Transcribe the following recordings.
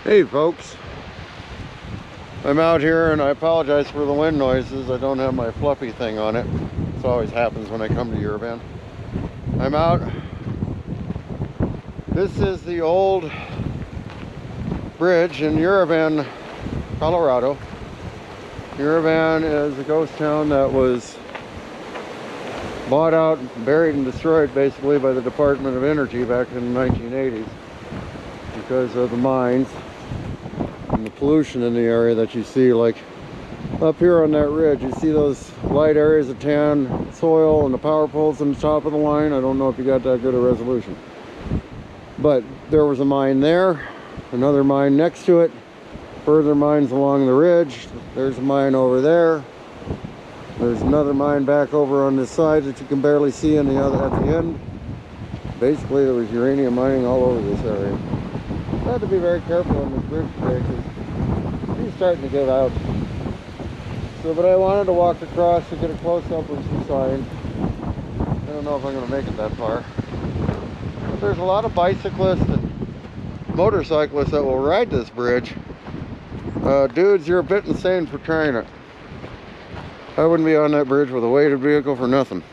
Hey folks, I'm out here and I apologize for the wind noises. I don't have my fluffy thing on it. This always happens when I come to Uravan. I'm out. This is the old bridge in Uravan, Colorado. Uravan is a ghost town that was bought out, buried and destroyed basically by the Department of Energy back in the 1980s because of the mines and the pollution in the area that you see. Like up here on that ridge, you see those light areas of tan soil and the power poles on the top of the line. I don't know if you got that good a resolution, but there was a mine there, another mine next to it, further mines along the ridge. There's a mine over there. There's another mine back over on this side that you can barely see in the other at the end. Basically, there was uranium mining all over this area. I had to be very careful on this bridge today because he's starting to get out. So, but I wanted to walk across to get a close-up of some signs. I don't know if I'm going to make it that far. But there's a lot of bicyclists and motorcyclists that will ride this bridge. Dudes, you're a bit insane for trying it. I wouldn't be on that bridge with a weighted vehicle for nothing.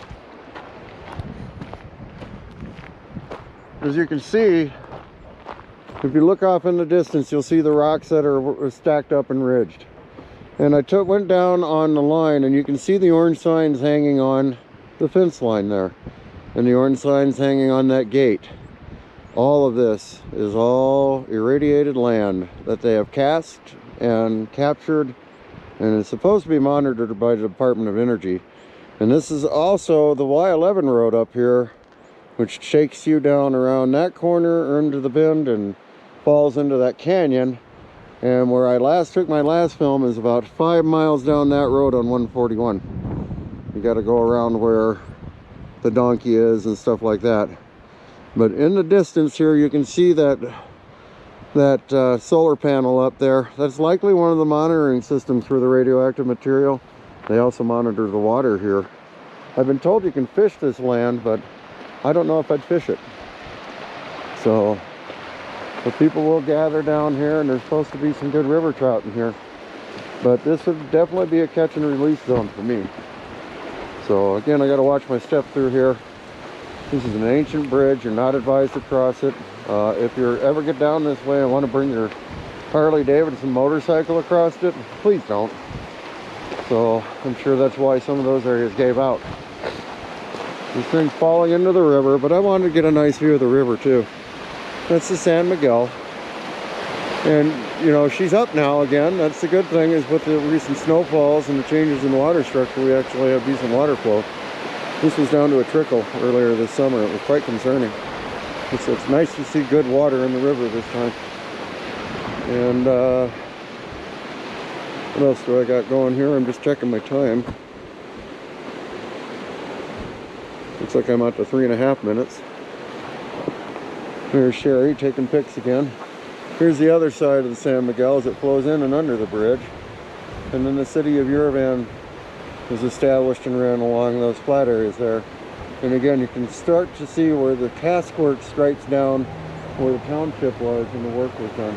As you can see, if you look off in the distance, you'll see the rocks that are stacked up and ridged. And I went down on the line, and you can see the orange signs hanging on the fence line there. And the orange signs hanging on that gate. All of this is all irradiated land that they have cast and captured, and it's supposed to be monitored by the Department of Energy. And this is also the Y11 road up here, which takes you down around that corner into the bend and falls into that canyon. And where I last took my last film is about 5 miles down that road on 141. You got to go around where the donkey is and stuff like that. But in the distance here, you can see that solar panel up there. That's likely one of the monitoring systems for the radioactive material. They also monitor the water here. I've been told you can fish this land, but I don't know if I'd fish it. So people will gather down here, and there's supposed to be some good river trout in here. But this would definitely be a catch and release zone for me. So again, I got to watch my step through here. This is an ancient bridge. You're not advised to cross it. If you ever get down this way and want to bring your Harley Davidson motorcycle across it, please don't. So I'm sure that's why some of those areas gave out. This thing's falling into the river, but I wanted to get a nice view of the river too. That's the San Miguel. And you know, she's up now again. That's the good thing, is with the recent snowfalls and the changes in water structure, we actually have decent water flow. This was down to a trickle earlier this summer. It was quite concerning. It's nice to see good water in the river this time. And what else do I got going here? I'm just checking my time. Looks like I'm out to 3.5 minutes. There's Sherry taking pics again. Here's the other side of the San Miguel as it flows in and under the bridge. And then the city of Uravan was established and ran along those flat areas there. And again, you can start to see where the task work strikes down where the township was and the work was done.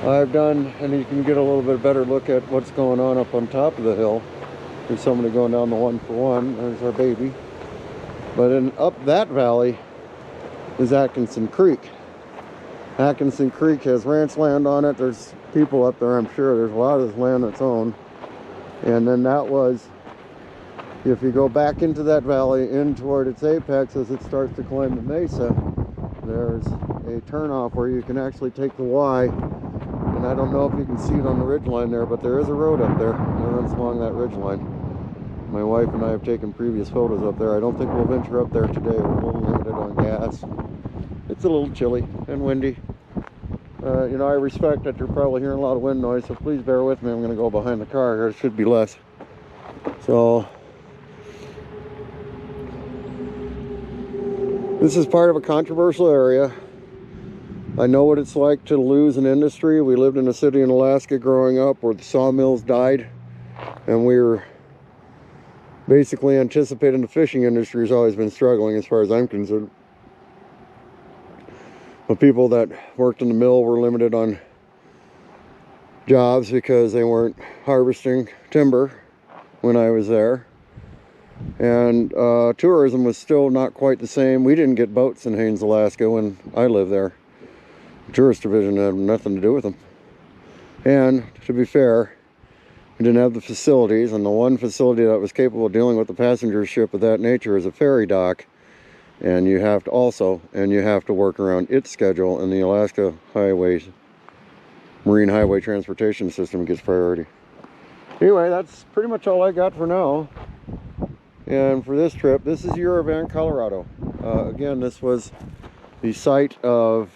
I've done, and you can get a little bit better look at what's going on up on top of the hill. There's somebody going down the 141. There's our baby. But up that valley is Atkinson Creek. Atkinson Creek has ranch land on it. There's people up there, I'm sure. There's a lot of this land that's owned. And then that was, if you go back into that valley in toward its apex as it starts to climb the mesa, there's a turnoff where you can actually take the Y. And I don't know if you can see it on the ridgeline there, but there is a road up there that runs along that ridgeline. My wife and I have taken previous photos up there. I don't think we'll venture up there today. We're a little limited on gas. It's a little chilly and windy. You know, I respect that you're probably hearing a lot of wind noise, so please bear with me. I'm going to go behind the car here. It should be less. So this is part of a controversial area. I know what it's like to lose an industry. We lived in a city in Alaska growing up where the sawmills died, and we were basically anticipating the fishing industry has always been struggling as far as I'm concerned. The people that worked in the mill were limited on jobs because they weren't harvesting timber when I was there. And tourism was still not quite the same. We didn't get boats in Haines, Alaska when I lived there. The tourist division had nothing to do with them. And to be fair, we didn't have the facilities, and the one facility that was capable of dealing with the passenger ship of that nature is a ferry dock. And you have to work around its schedule, and the Alaska Highways Marine Highway Transportation System gets priority. Anyway, that's pretty much all I got for now. And for this trip, this is Uravan, Colorado. Again, this was the site of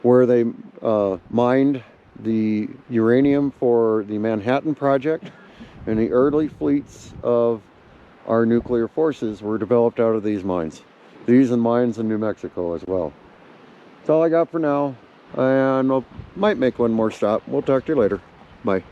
where they mined the uranium for the Manhattan Project, and the early fleets of our nuclear forces were developed out of these mines. These and mines in New Mexico as well. That's all I got for now, and I might make one more stop. We'll talk to you later. Bye.